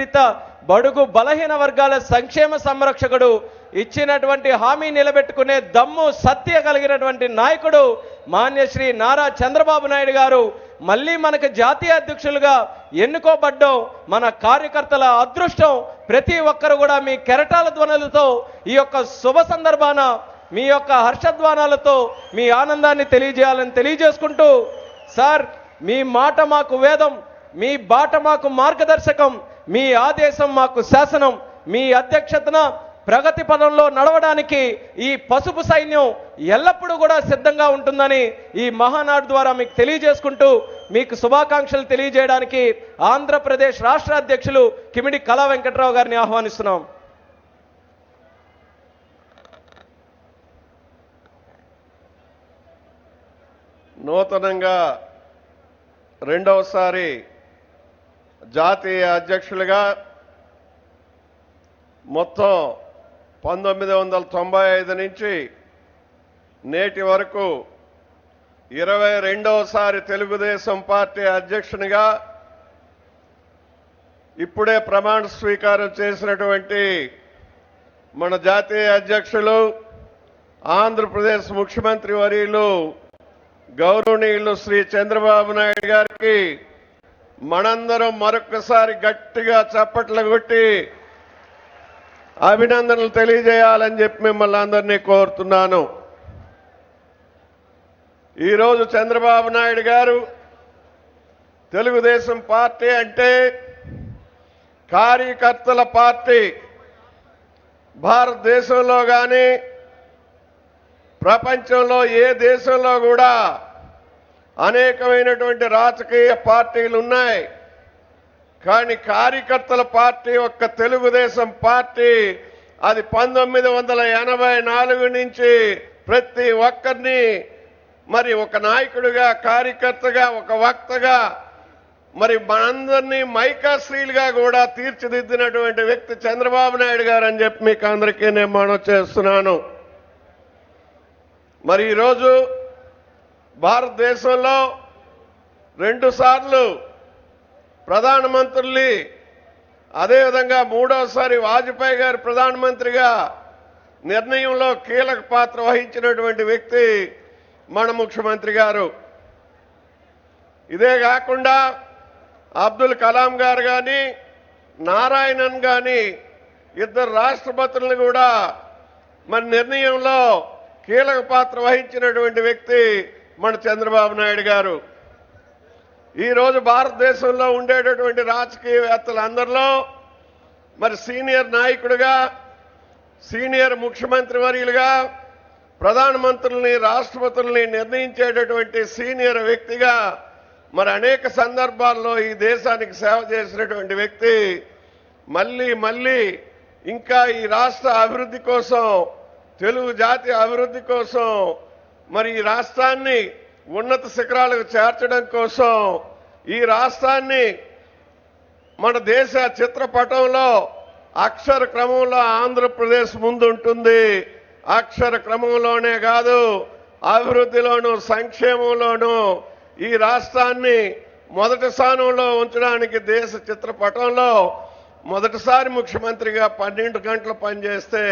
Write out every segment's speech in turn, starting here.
పీడిత బడుగు బలహీన వర్గాల సంక్షేమ సంరక్షకుడు, ఇచ్చినటువంటి హామీ నిలబెట్టుకునే దమ్ము సత్య కలిగినటువంటి నాయకుడు మాన్యశ్రీ నారా చంద్రబాబు నాయుడు గారు మళ్ళీ మనకు జాతీయ అధ్యక్షులుగా ఎన్నుకోబడ్డం మన కార్యకర్తల అదృష్టం. ప్రతి ఒక్కరు కూడా మీ కెరటాల ధ్వనులతో ఈ యొక్క శుభ సందర్భాన మీ యొక్క హర్షధ్వానాలతో మీ ఆనందాన్ని తెలియజేయాలని తెలియజేసుకుంటూ, సార్ మీ మాట మాకు వేదం, మీ బాట మాకు మార్గదర్శకం, మీ ఆదేశం మాకు శాసనం. మీ అధ్యక్షతన ప్రగతి పదంలో నడవడానికి ఈ పసుపు సైన్యం ఎల్లప్పుడూ కూడా సిద్ధంగా ఉంటుందని ఈ మహానాడు ద్వారా మీకు తెలియజేసుకుంటూ, మీకు శుభాకాంక్షలు తెలియజేయడానికి ఆంధ్రప్రదేశ్ రాష్ట్ర అధ్యక్షులు కిమిడి కళా వెంకట్రావు గారిని ఆహ్వానిస్తున్నాం. నూతనంగా రెండవసారి జాతీయ అధ్యక్షులుగా మొత్తం 1995 నుంచి నేటి వరకు 22వసారి తెలుగుదేశం పార్టీ అధ్యక్షునిగా ఇప్పుడే ప్రమాణ స్వీకారం చేసినటువంటి మన జాతీయ అధ్యక్షులు ఆంధ్రప్రదేశ్ ముఖ్యమంత్రి వర్యులు గౌరవనీయులు శ్రీ చంద్రబాబు నాయుడు గారికి మనందరం మరొకసారి గట్టిగా చప్పట్లు కొట్టి అభినందనలు తెలియజేయాలని చెప్పి మిమ్మల్ని అందరినీ కోరుతున్నాను. ఈరోజు చంద్రబాబు నాయుడు గారు తెలుగుదేశం పార్టీ అంటే కార్యకర్తల పార్టీ. భారతదేశంలో కానీ ప్రపంచంలో ఏ దేశంలో కూడా అనేకమైనటువంటి రాజకీయ పార్టీలు ఉన్నాయి, కానీ కార్యకర్తల పార్టీ ఒక్క తెలుగుదేశం పార్టీ. అది 1984 నుంచి ప్రతి ఒక్కరిని మరి ఒక నాయకుడిగా, కార్యకర్తగా, ఒక వక్తగా, మరి మనందరినీ మైకాశ్రీలుగా కూడా తీర్చిదిద్దినటువంటి వ్యక్తి చంద్రబాబు నాయుడు గారు అని చెప్పి మీకు అందరికీ నేను మనవి చేస్తున్నాను. మరి ఈరోజు భారతదేశంలో 2 సార్లు ప్రధానమంత్రుల్ని, అదేవిధంగా 3వసారి వాజ్పేయి గారు ప్రధానమంత్రిగా నిర్ణయంలో కీలక పాత్ర వహించినటువంటి వ్యక్తి మన ముఖ్యమంత్రి గారు. ఇదే కాకుండా అబ్దుల్ కలాం గారు కానీ, నారాయణన్ కానీ ఇద్దరు రాష్ట్రపతులను కూడా మన నిర్ణయంలో కీలక పాత్ర వహించినటువంటి వ్యక్తి మన చంద్రబాబు నాయుడు గారు. ఈరోజు భారతదేశంలో ఉండేటటువంటి రాజకీయవేత్తలందరిలో మరి సీనియర్ నాయకుడిగా, సీనియర్ ముఖ్యమంత్రి వర్యులుగా, ప్రధానమంత్రుల్ని, రాష్ట్రపతుల్ని నిర్ణయించేటటువంటి సీనియర్ వ్యక్తిగా మరి అనేక సందర్భాల్లో ఈ దేశానికి సేవ చేసినటువంటి వ్యక్తి మళ్ళీ ఇంకా ఈ రాష్ట్ర అభివృద్ధి కోసం, తెలుగు జాతి అభివృద్ధి కోసం, మరి ఈ రాష్ట్రాన్ని ఉన్నత శిఖరాలకు చేర్చడం కోసం, ఈ రాష్ట్రాన్ని మన దేశ చిత్రపటంలో అక్షర క్రమంలో ఆంధ్రప్రదేశ్ ముందుంటుంది. అక్షర క్రమంలోనే కాదు, అభివృద్ధిలోనూ సంక్షేమంలోనూ ఈ రాష్ట్రాన్ని మొదటి స్థానంలో ఉంచడానికి దేశ చిత్రపటంలో మొదటిసారి ముఖ్యమంత్రిగా 12 గంటలు పనిచేస్తే,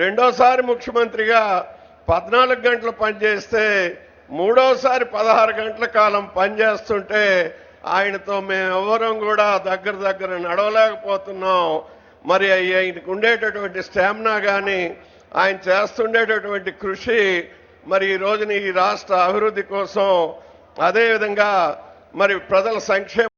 రెండోసారి ముఖ్యమంత్రిగా 14 గంటలు పనిచేస్తే, మూడోసారి 16 గంటల కాలం పనిచేస్తుంటే ఆయనతో మేమెవ్వరం కూడా దగ్గర నడవలేకపోతున్నాం. మరి ఆయనకు ఉండేటటువంటి స్టామినా కానీ, ఆయన చేస్తుండేటటువంటి కృషి మరి ఈ రోజున ఈ రాష్ట్ర అభివృద్ధి కోసం, అదేవిధంగా మరి ప్రజల సంక్షేమం